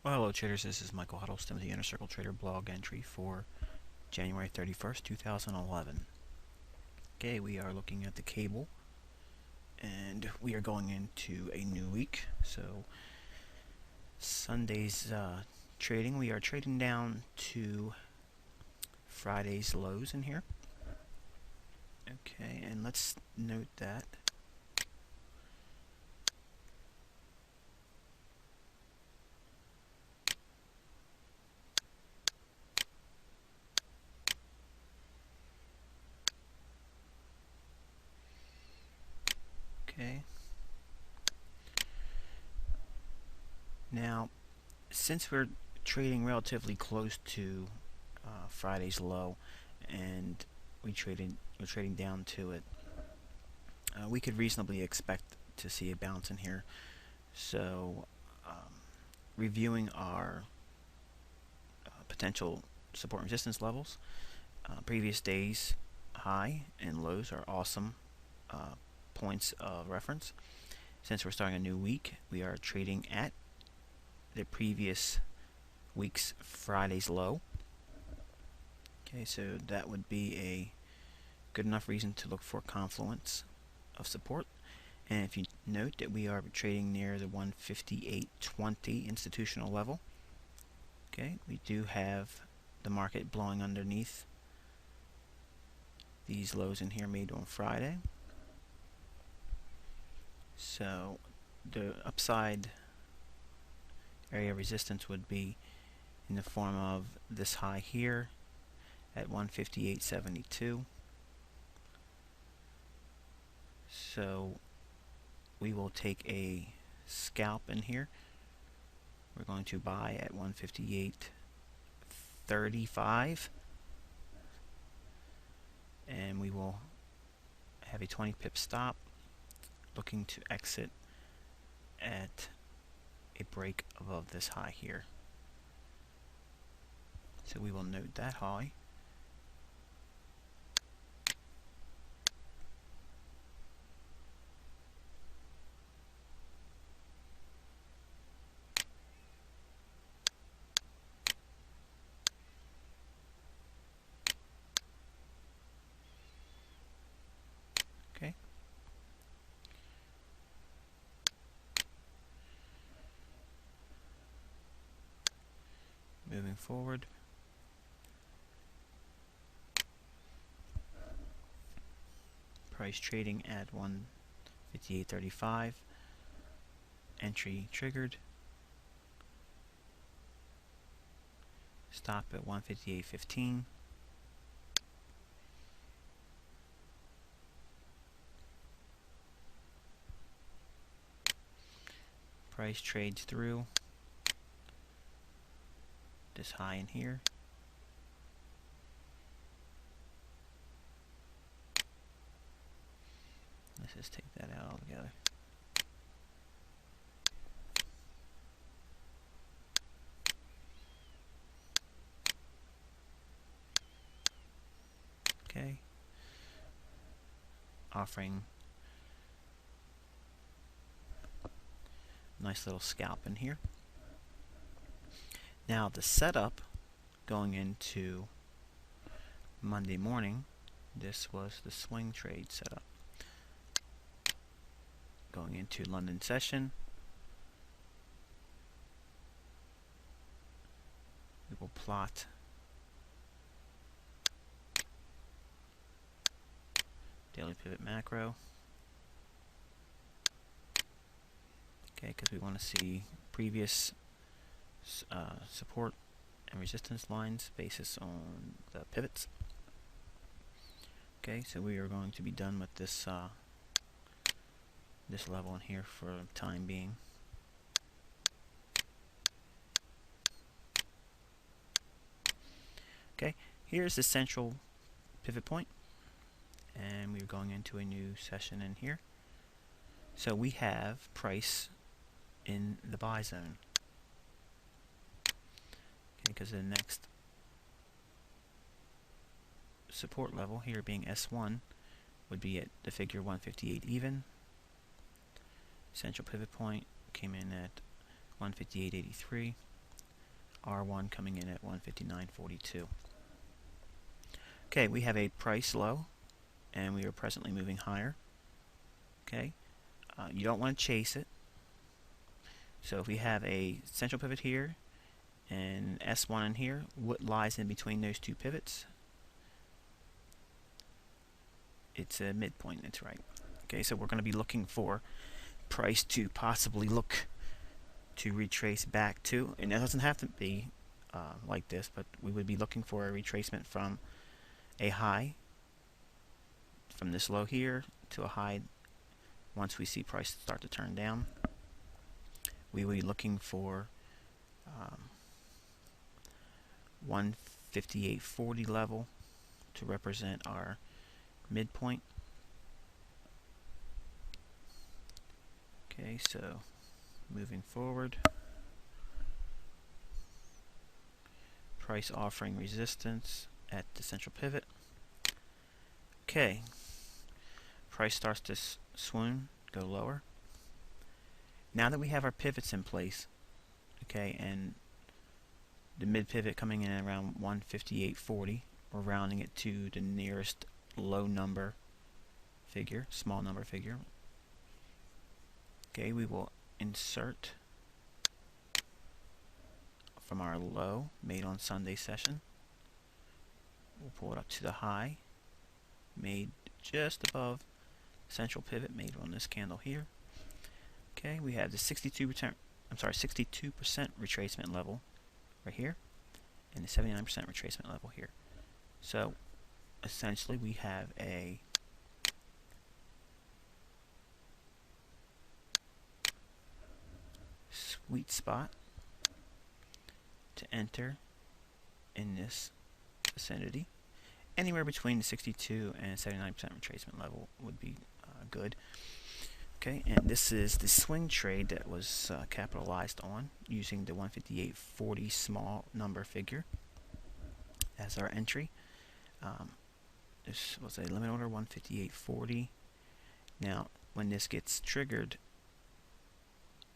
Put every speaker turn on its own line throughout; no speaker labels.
Well, hello traders, this is Michael Huddleston with the Inner Circle Trader blog entry for January 31st, 2011. Okay, we are looking at the cable and we are going into a new week. So Sunday's trading, we are trading down to Friday's lows in here. Okay, and let's note that okay. Now, since we're trading relatively close to Friday's low, and we're trading down to it, we could reasonably expect to see a bounce in here. So, reviewing our potential support and resistance levels, previous days high and lows are awesome points of reference. Since we're starting a new week, we are trading at the previous week's Friday's low. Okay, so that would be a good enough reason to look for confluence of support. And if you note that we are trading near the 158.20 institutional level, okay, we do have the market blowing underneath these lows in here made on Friday. So the upside area of resistance would be in the form of this high here at 158.72. So we will take a scalp in here. We're going to buy at 158.35, and we will have a 20 pip stop, looking to exit at a break above this high here. So we will note that high. Okay. Moving forward. Price trading at 158.35. Entry triggered. Stop at 158.15. Price trades through this high in here. Let's just take that out altogether. Okay. Offering nice little scalp in here. Now the setup going into Monday morning, this was the swing trade setup. Going into London session, we will plot daily pivot macro. Okay, because we want to see previous support and resistance lines basis on the pivots. Okay, so we are going to be done with this this level in here for the time being. Okay, here's the central pivot point, and we're going into a new session in here. So we have price in the buy zone. Okay, because the next support level here being S1 would be at the figure 158 even. Central pivot point came in at 158.83. R1 coming in at 159.42. Okay, we have a price low, and we are presently moving higher. Okay, you don't want to chase it. So if we have a central pivot here and S1 in here, what lies in between those two pivots? It's a midpoint, that's right. Okay, so we're going to be looking for price to possibly look to retrace back to, and it doesn't have to be like this, but we would be looking for a retracement from a high, from this low here to a high. Once we see price start to turn down, we will be looking for 158.40 level to represent our midpoint. Okay, so moving forward, price offering resistance at the central pivot. Okay, price starts to swoon, go lower. Now that we have our pivots in place, okay, and the mid pivot coming in around 158.40, we're rounding it to the nearest low number figure, small number figure. Okay, we will insert from our low made on Sunday session. We'll pull it up to the high made just above central pivot made on this candle here. Okay, we have the 62% retracement level right here and the 79% retracement level here. So essentially we have a sweet spot to enter in this vicinity. Anywhere between the 62 and 79% retracement level would be good. Okay, and this is the swing trade that was capitalized on using the 158.40 small number figure as our entry. This was a limit order 158.40. Now, when this gets triggered,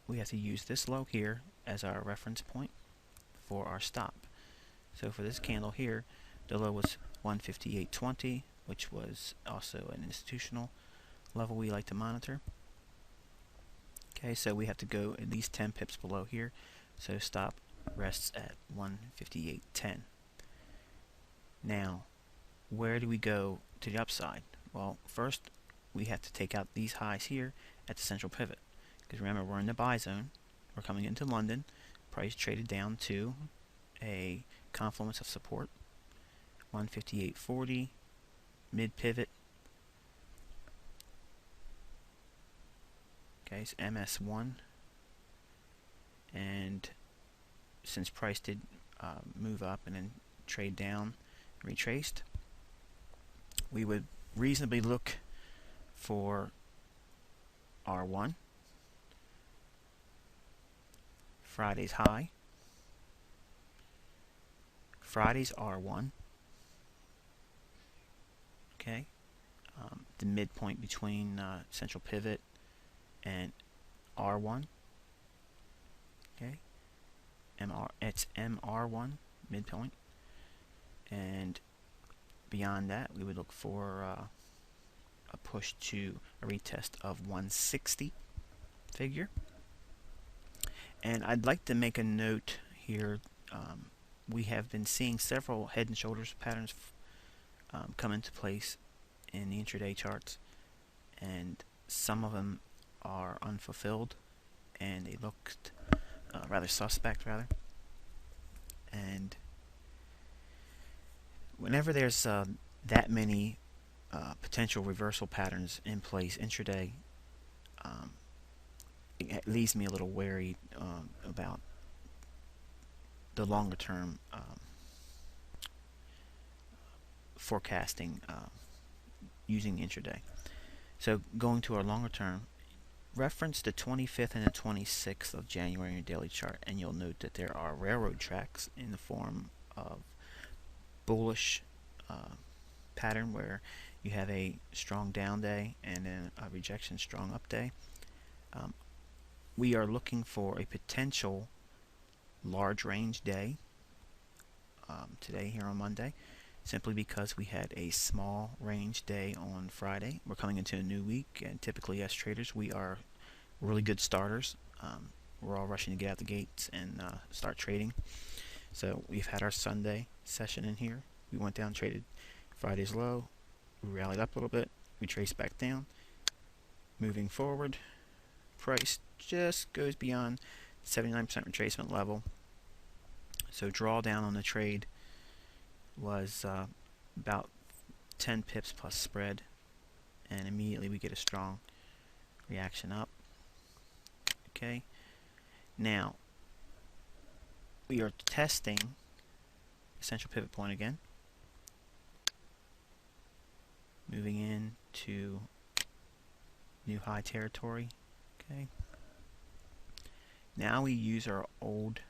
we have to use this low here as our reference point for our stop. So for this candle here, the low was 158.20, which was also an institutional level we like to monitor. Okay, so we have to go at least 10 pips below here, so stop rests at 158.10. Now, where do we go to the upside? Well, first we have to take out these highs here at the central pivot, because remember, we're in the buy zone, we're coming into London, price traded down to a confluence of support, 158.40, mid pivot. Okay, it's MS1, and since price did move up and then trade down, retraced, we would reasonably look for R1, Friday's high, Friday's R1, okay, the midpoint between central pivot and R1, okay, it's MR1 midpoint, and beyond that we would look for a push to a retest of 160 figure. And I'd like to make a note here, we have been seeing several head and shoulders patterns come into place in the intraday charts, and some of them are unfulfilled and they looked rather suspect and whenever there's that many potential reversal patterns in place intraday, it leaves me a little wary about the longer term forecasting using the intraday. So going to our longer term, reference the 25th and the 26th of January in your daily chart, and you'll note that there are railroad tracks in the form of bullish pattern where you have a strong down day and then a rejection strong up day. We are looking for a potential large range day today here on Monday, simply because we had a small range day on Friday. We're coming into a new week, and typically as traders, we are really good starters. We're all rushing to get out the gates and start trading. So we've had our Sunday session in here. We went down, traded Friday's low. We rallied up a little bit. We traced back down. Moving forward, price just goes beyond 79% retracement level. So drawdown on the trade was about 10 pips plus spread, and immediately we get a strong reaction up. Okay, now we are testing essential pivot point again, moving into new high territory. Okay, now we use our old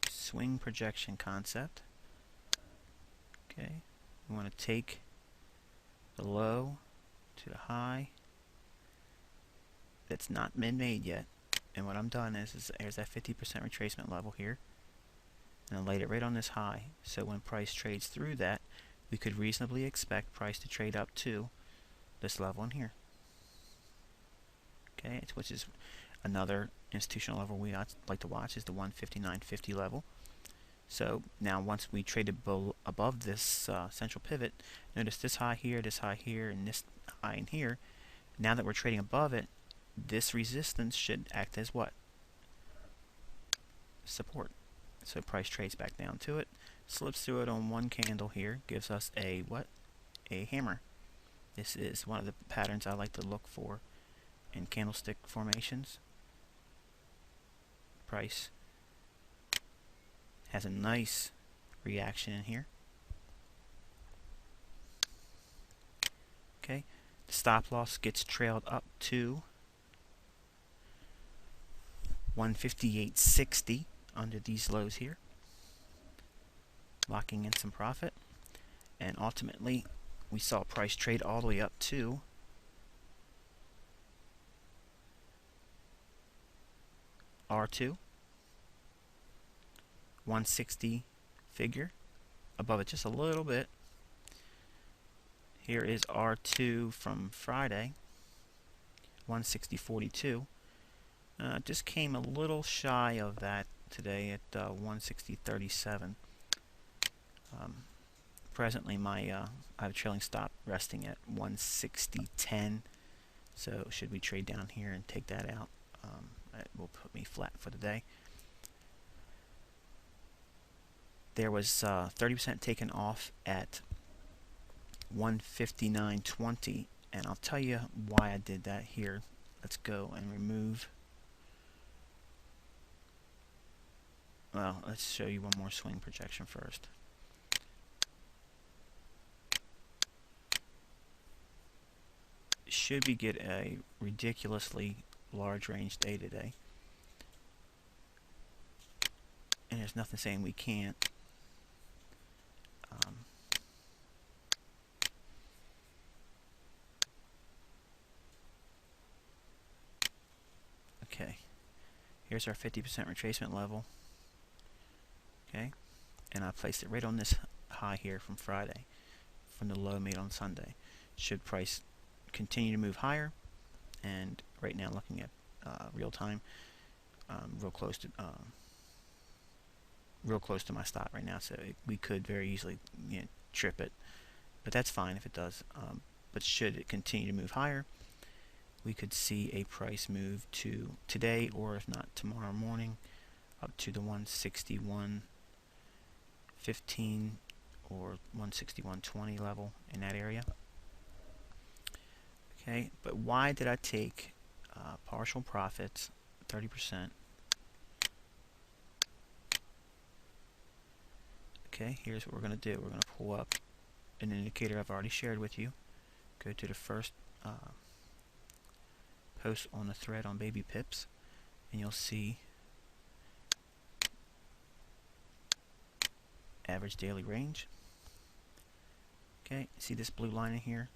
swing projection concept. Okay, we want to take the low to the high that's not been made yet, and what I'm done is there's that 50% retracement level here, and I laid it right on this high. So when price trades through that, we could reasonably expect price to trade up to this level in here. Okay, which is another institutional level we like to watch, is the 159.50 level. So now once we traded above this central pivot, notice this high here, and this high in here. Now that we're trading above it, this resistance should act as what? Support. So price trades back down to it, slips through it on one candle here, gives us a what? A hammer. This is one of the patterns I like to look for in candlestick formations. Price has a nice reaction in here. Okay, the stop loss gets trailed up to 158.60 under these lows here, locking in some profit, and ultimately we saw price trade all the way up to R2, 160 figure, above it just a little bit. Here is R2 from Friday, 160.42. Just came a little shy of that today at 160.37. Presently, I have a trailing stop resting at 160.10. So should we trade down here and take that out, it will put me flat for the day. There was 30% taken off at 159.20, and I'll tell you why I did that here. Let's go and remove. Well, let's show you one more swing projection first. Should we get a ridiculously large range day today? And there's nothing saying we can't. Okay, here's our 50% retracement level. Okay, and I placed it right on this high here from Friday, from the low made on Sunday. Should price continue to move higher, and right now looking at real time, real close to my stop right now, so we could very easily trip it, but that's fine if it does. But should it continue to move higher, we could see a price move to today, or if not tomorrow morning, up to the 161.15 or 161.20 level in that area. Okay, but why did I take partial profits, 30%? Okay, here's what we're going to do. We're going to pull up an indicator I've already shared with you. Go to the first post on the thread on baby pips, and you'll see average daily range. Okay, see this blue line in here?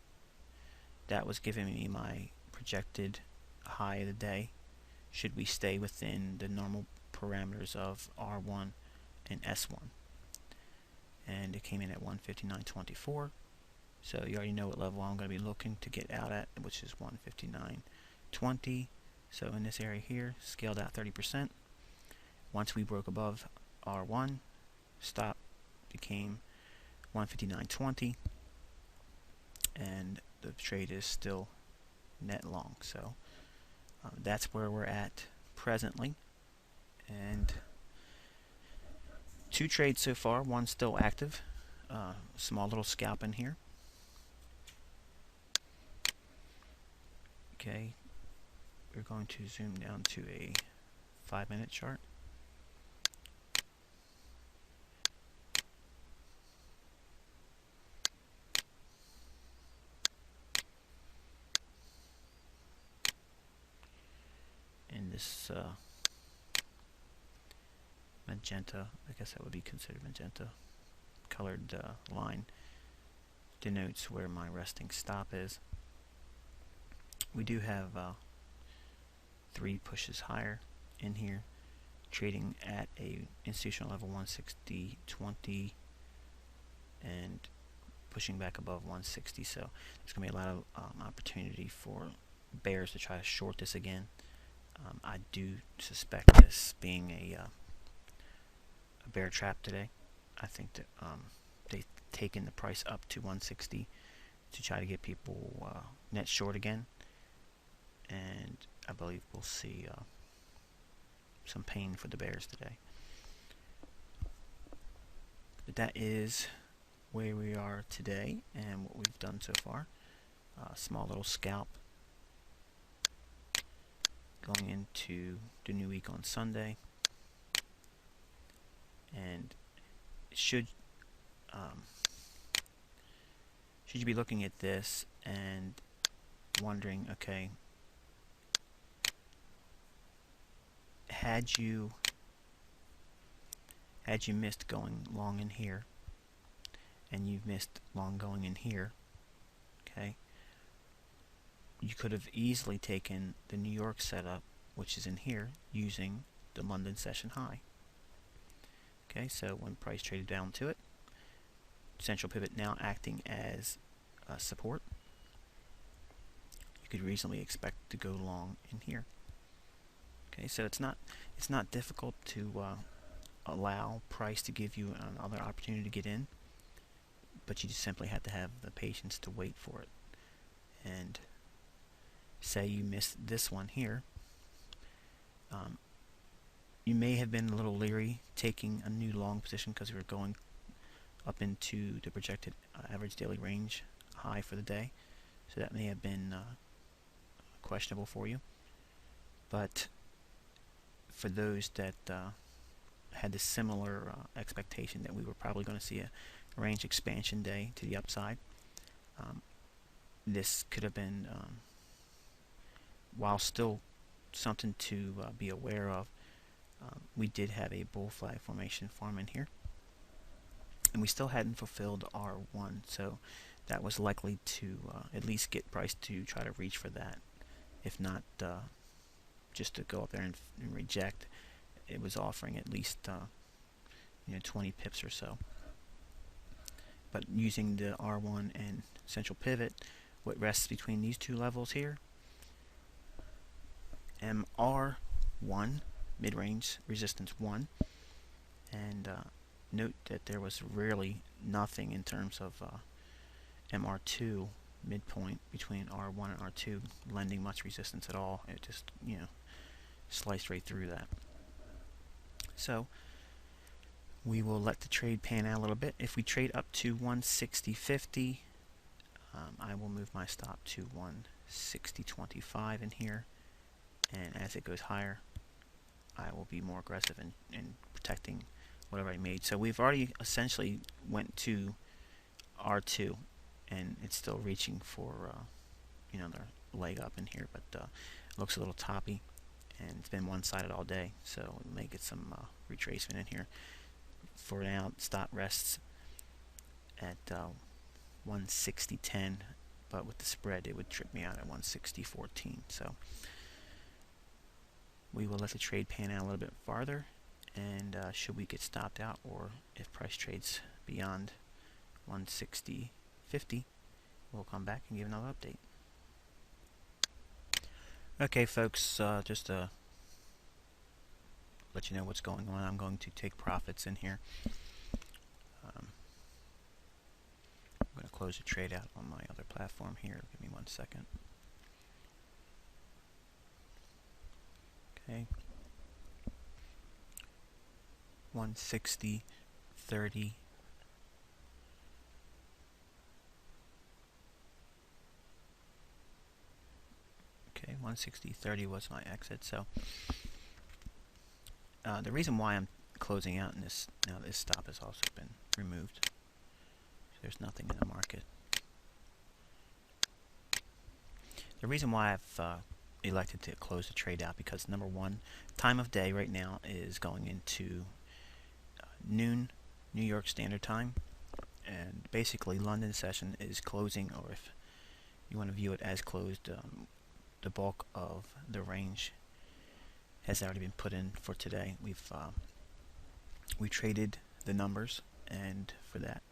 That was giving me my projected high of the day. Should we stay within the normal parameters of R1 and S1, and it came in at 159.24. So you already know what level I'm going to be looking to get out at, which is 159.20. So in this area here, scaled out 30%. Once we broke above R1, stop became 159.20, and the trade is still net long. So that's where we're at presently, and 2 trades so far, one still active, small little scalp in here. Okay, we're going to zoom down to a 5-minute chart. In this magenta, I guess that would be considered magenta colored line, denotes where my resting stop is. We do have 3 pushes higher in here, trading at a institutional level 160.20 and pushing back above 160. So there's going to be a lot of opportunity for bears to try to short this again. I do suspect this being a bear trap today. I think that they've taken the price up to 160 to try to get people net short again, and I believe we'll see some pain for the bears today. But that is where we are today and what we've done so far. Small little scalp going into the new week on Sunday, and should you be looking at this and wondering, okay, had you missed going long in here, and you've missed long going in here, okay, you could have easily taken the New York setup, which is in here, using the London session high. Okay, so when price traded down to it, central pivot now acting as support, you could reasonably expect to go long in here. Okay, so it's not difficult to allow price to give you another opportunity to get in, but you just simply have to have the patience to wait for it. And say you missed this one here, you may have been a little leery taking a new long position because we were going up into the projected average daily range high for the day, so that may have been questionable for you. But for those that had the similar expectation that we were probably going to see a range expansion day to the upside, this could have been, while still something to be aware of, we did have a bull flag formation form in here, and we still hadn't fulfilled R1, so that was likely to at least get price to try to reach for that, if not just to go up there and reject. It was offering at least 20 pips or so. But using the R1 and central pivot, what rests between these two levels here, MR1, mid-range resistance 1, and note that there was really nothing in terms of MR2 midpoint between R1 and R2 lending much resistance at all. It just sliced right through that. So we will let the trade pan out a little bit. If we trade up to 160.50, I will move my stop to 160.25 in here, and as it goes higher, I will be more aggressive in protecting whatever I made. So we've already essentially went to R2, and it's still reaching for their leg up in here, but it looks a little toppy, and it's been one-sided all day, so we may get some retracement in here. For now, stop rests at 160.10, but with the spread it would trip me out at 160.14. So we will let the trade pan out a little bit farther and should we get stopped out, or if price trades beyond 160.50, we'll come back and give another update. Okay, folks, just to let you know what's going on, I'm going to take profits in here. I'm going to close the trade out on my other platform here. Give me 1 second. Okay. 160.30. Okay, 160.30 was my exit. So the reason why I'm closing out in this, now this stop has also been removed. So there's nothing in the market. The reason why I've elected to close the trade out, because number one, time of day right now is going into noon New York Standard Time, and basically London session is closing, or if you want to view it as closed, the bulk of the range has already been put in for today. We traded the numbers, and for that,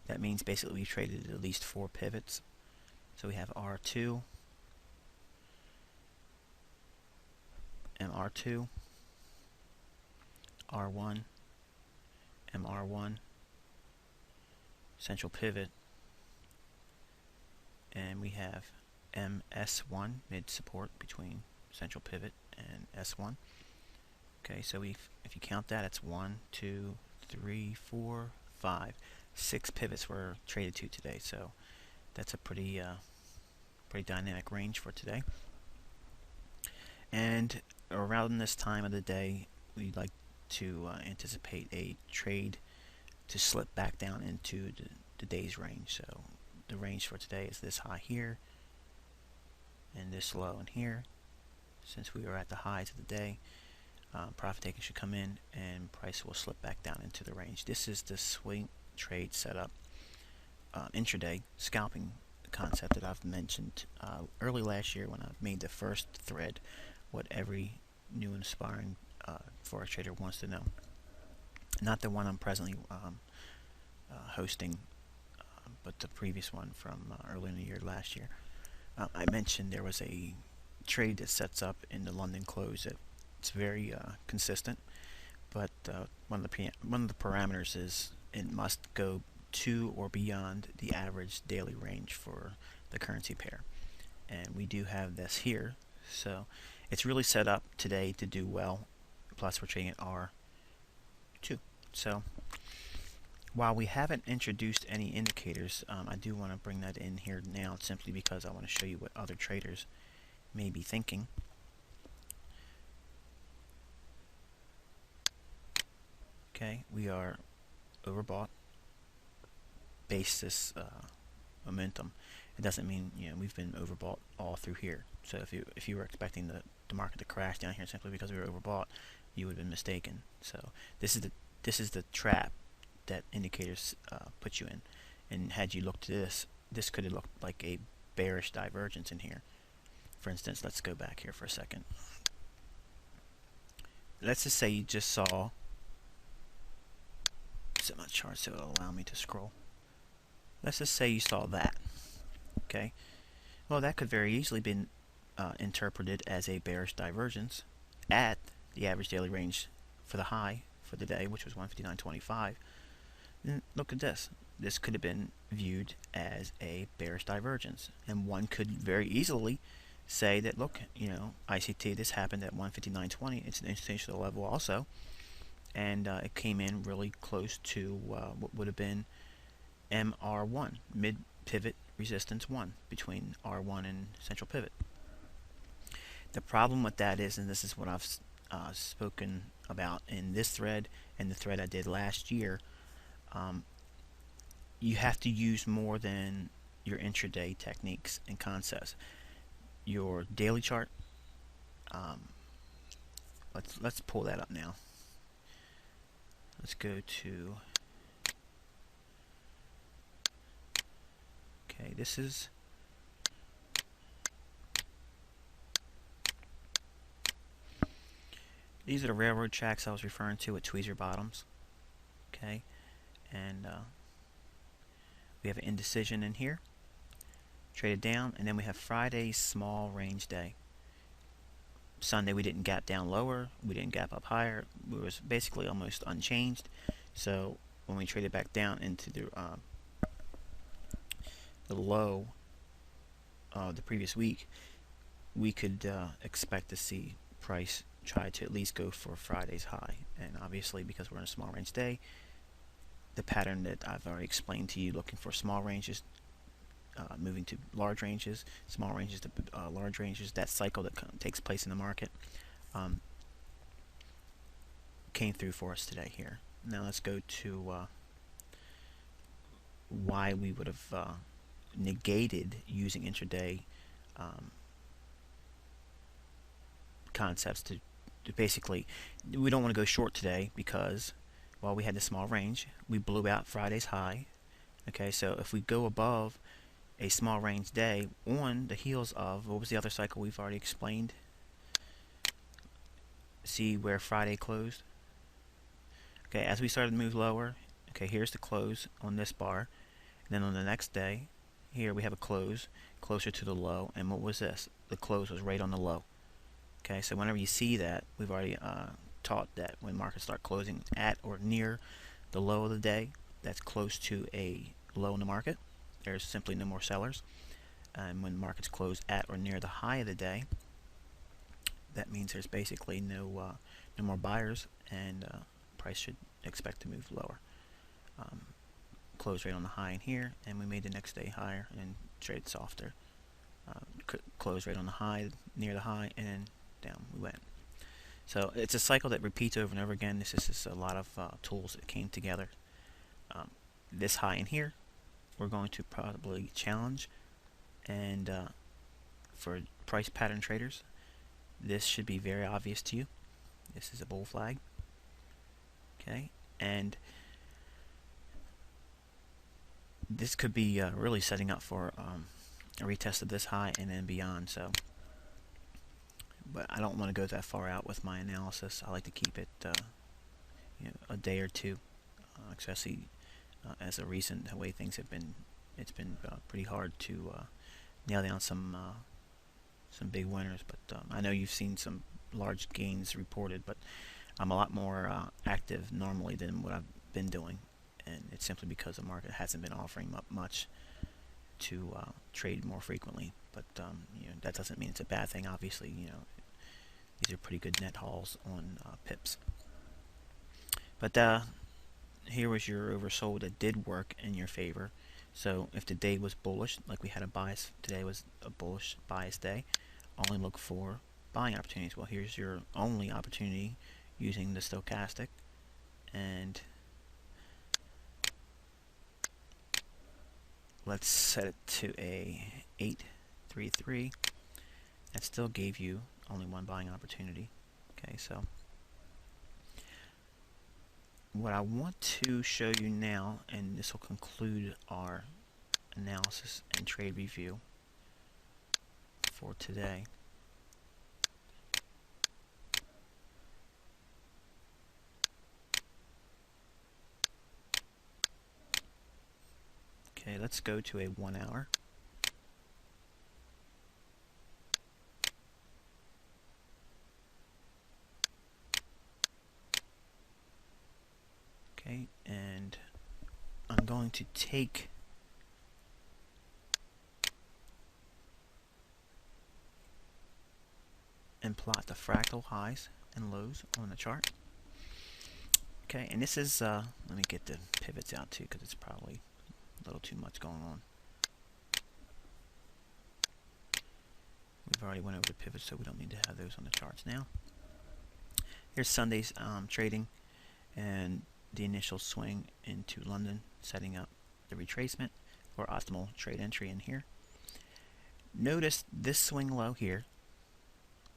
that means basically we traded at least 4 pivots. So we have R2, MR2, R1, MR1, central pivot, and we have MS1, mid support between central pivot and S1. Okay, so if you count that, it's 1, 2, 3, 4, 5, 6 pivots were traded to today. So that's a pretty dynamic range for today. And around this time of the day, we'd like to anticipate a trade to slip back down into the day's range. So the range for today is this high here and this low in here. Since we are at the highs of the day, profit taking should come in and price will slip back down into the range. This is the swing trade setup, intraday scalping concept that I've mentioned early last year when I made the first thread, what every new and aspiring forex trader wants to know. Not the one I'm presently hosting, but the previous one from earlier in the year, last year. I mentioned there was a trade that sets up in the London close. It's very consistent, but one of the parameters is it must go to or beyond the average daily range for the currency pair, and we do have this here. So it's really set up today to do well. Plus we're trading at R2. So while we haven't introduced any indicators, I do want to bring that in here now, simply because I want to show you what other traders may be thinking. Okay, we are overbought. Basis momentum. It doesn't mean we've been overbought all through here. So if you were expecting the market to crash down here simply because we were overbought, you would have been mistaken. So this is the trap that indicators put you in. And had you looked at this could have looked like a bearish divergence in here. For instance, let's go back here for a second. Let's just say you just saw, set my chart so it'll allow me to scroll. Let's just say you saw that. Okay, well, that could very easily been interpreted as a bearish divergence at the average daily range for the high for the day, which was 159.25. Then look at this. This could have been viewed as a bearish divergence, and one could very easily say that, look, ICT, this happened at 159.20. It's an institutional level also, and it came in really close to what would have been MR1, mid pivot resistance 1, between R1 and central pivot. The problem with that is, and this is what I've spoken about in this thread and the thread I did last year, you have to use more than your intraday techniques and concepts. Your daily chart, let's pull that up now. Let's go to, okay, this is These are the railroad tracks I was referring to at tweezer bottoms. Okay, and we have an indecision in here, traded down, and then we have Friday's small range day. Sunday we didn't gap down lower, we didn't gap up higher, we was basically almost unchanged. So when we traded back down into the low of the previous week, we could expect to see price try to at least go for Friday's high. And obviously, because we're in a small range day, the pattern that I've already explained to you, looking for small ranges, moving to large ranges, small ranges to large ranges, that cycle that takes place in the market came through for us today here. Now let's go to why we would have negated using intraday concepts to basically, we don't want to go short today because while we had the small range, we blew out Friday's high. Okay, so if we go above a small range day on the heels of, what was the other cycle we've already explained? See where Friday closed? Okay, as we started to move lower, okay, here's the close on this bar. And then on the next day, here we have a close closer to the low. And what was this? The close was right on the low. Okay, so whenever you see that, we've already taught that when markets start closing at or near the low of the day, that's close to a low in the market, there's simply no more sellers. And when markets close at or near the high of the day, that means there's basically no more buyers, and price should expect to move lower. Close rate on the high in here, and we made the next day higher and traded softer. Close rate on the high, near the high, and then down we went. So it's a cycle that repeats over and over again. This is just a lot of tools that came together. This high in here, we're going to probably challenge, and for price pattern traders, this should be very obvious to you. This is a bull flag. Okay, and this could be really setting up for a retest of this high and then beyond. So, but I don't want to go that far out with my analysis. I like to keep it a day or two, especially as a recent the way things have been. It's been pretty hard to nail down some big winners. But I know you've seen some large gains reported, but I'm a lot more active normally than what I've been doing, and it's simply because the market hasn't been offering up much to trade more frequently. But that doesn't mean it's a bad thing. Obviously, these are pretty good net hauls on pips. But here was your oversold that did work in your favor. So if the day was bullish, like we had a bias, today was a bullish bias day, only look for buying opportunities. Well, here's your only opportunity using the stochastic, and let's set it to a 833. That still gave you only one buying opportunity. Okay, so what I want to show you now, and this will conclude our analysis and trade review for today. Okay, let's go to a 1 hour. Okay, and I'm going to take and plot the fractal highs and lows on the chart. Okay, and this is, let me get the pivots out too, because it's probably a little too much going on. We've already went over the pivots, so we don't need to have those on the charts now. Here's Sunday's trading and the initial swing into London, setting up the retracement or optimal trade entry in here. Notice this swing low here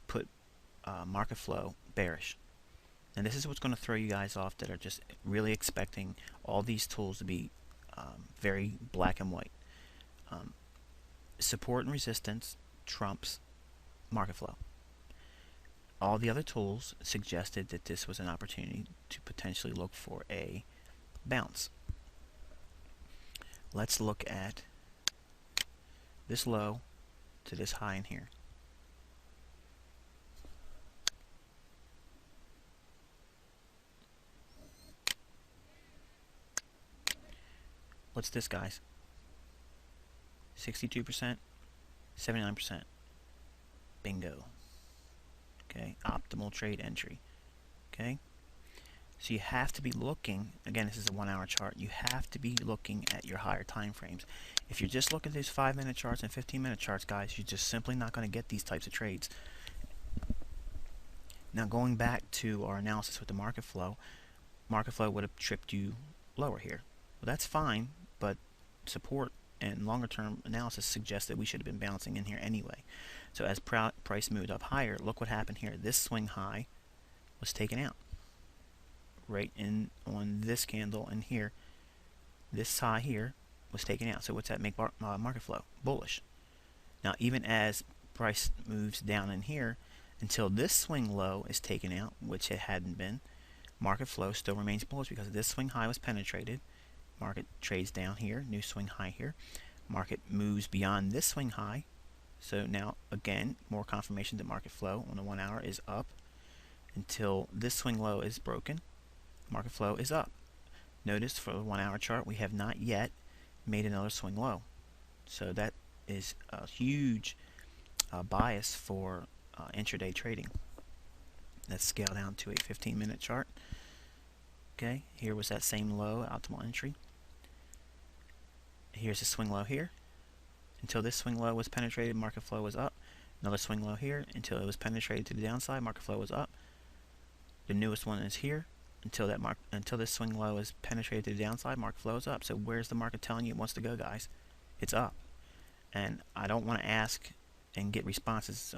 put market flow bearish. And this is what's going to throw you guys off that are just really expecting all these tools to be very black and white. Support and resistance trumps market flow. all the other tools suggested that this was an opportunity to potentially look for a bounce. Let's look at this low to this high in here. What's this, guys? 62%, 79%. Bingo. Okay, optimal trade entry. Okay, so you have to be looking, again, this is a 1 hour chart, you have to be looking at your higher time frames. If you're just looking at these 5-minute charts and 15-minute charts, guys, you're just simply not going to get these types of trades. Now, going back to our analysis with the market flow would have tripped you lower here. Well, that's fine, but support and longer term analysis suggests that we should have been bouncing in here anyway. So as price moved up higher, look what happened here. This swing high was taken out right in on this candle, and here this high here was taken out. So what's that make market flow? Bullish. Now even as price moves down in here until this swing low is taken out, which it hadn't been, market flow still remains bullish because this swing high was penetrated. Market trades down here, new swing high here. Market moves beyond this swing high. So now again, more confirmation that market flow on the 1 hour is up until this swing low is broken. Market flow is up. Notice for the 1 hour chart we have not yet made another swing low. So that is a huge bias for intraday trading. Let's scale down to a 15-minute chart. Okay, here was that same low, optimal entry. Here's a swing low here. Until this swing low was penetrated, market flow was up. Another swing low here until it was penetrated to the downside, market flow was up. The newest one is here. Until this swing low is penetrated to the downside, market flow is up. So where's the market telling you it wants to go, guys? It's up. And I don't want to ask and get responses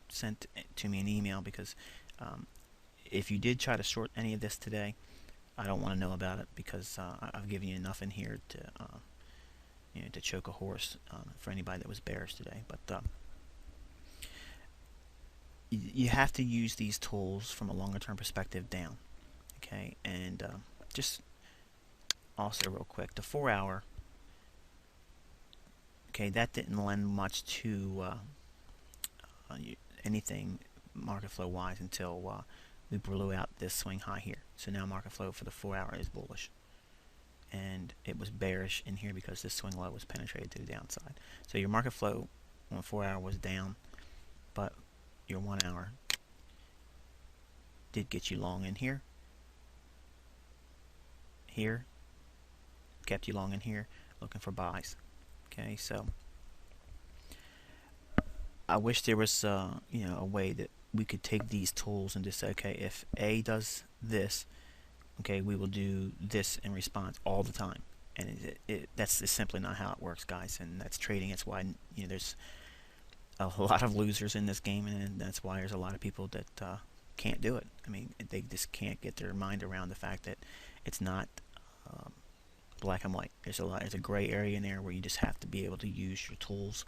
sent to me in email, because if you did try to short any of this today, I don't want to know about it, because I've given you enough in here to to choke a horse for anybody that was bearish today. But you have to use these tools from a longer term perspective down. Okay, and just also real quick, the 4 hour, okay, that didn't lend much to anything market flow wise until we blew out this swing high here. So now market flow for the 4 hour is bullish, and it was bearish in here because this swing low was penetrated to the downside. So your market flow on 4 hour was down, but your 1 hour did get you long in here, kept you long in here, looking for buys. Okay, so I wish there was a way that we could take these tools and just say, okay, if A does this, okay, we will do this in response all the time. And that's simply not how it works, guys. And that's trading. It's why there's a lot of losers in this game, and that's why there's a lot of people that can't do it. I mean, they just can't get their mind around the fact that it's not black and white. There's a gray area in there where you just have to be able to use your tools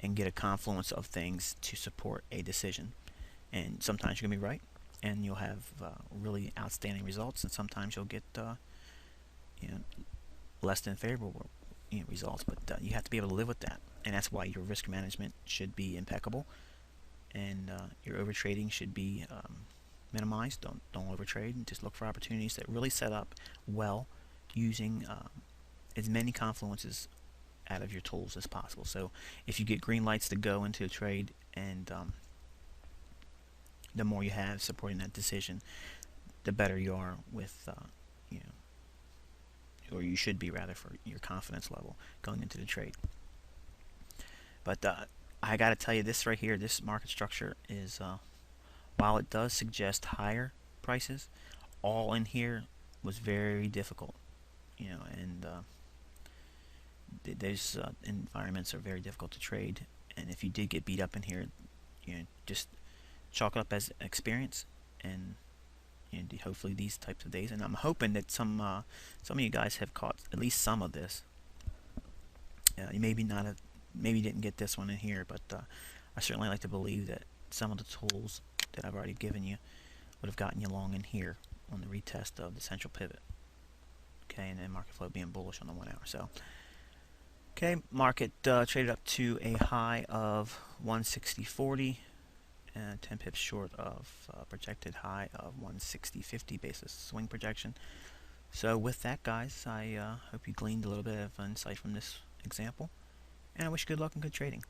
and get a confluence of things to support a decision. And sometimes you're gonna be right, and you'll have really outstanding results, and sometimes you'll get less than favorable results. But you have to be able to live with that, and that's why your risk management should be impeccable, and your overtrading should be minimized. Don't overtrade, and just look for opportunities that really set up well, using as many confluences out of your tools as possible. So if you get green lights to go into a trade, and the more you have supporting that decision, the better you are with or you should be rather, for your confidence level going into the trade. But I gotta tell you, this right here, this market structure is while it does suggest higher prices, all in here was very difficult, and those environments are very difficult to trade. And if you did get beat up in here, just chalk it up as experience, and hopefully these types of days. And I'm hoping that some of you guys have caught at least some of this. You maybe didn't get this one in here, but I certainly like to believe that some of the tools that I've already given you would have gotten you long in here on the retest of the central pivot. Okay, and then market flow being bullish on the 1 hour. So, okay, market traded up to a high of 160.40 and 10 pips short of projected high of 160.50 basis swing projection. So with that, guys, I hope you gleaned a little bit of insight from this example, and I wish you good luck and good trading.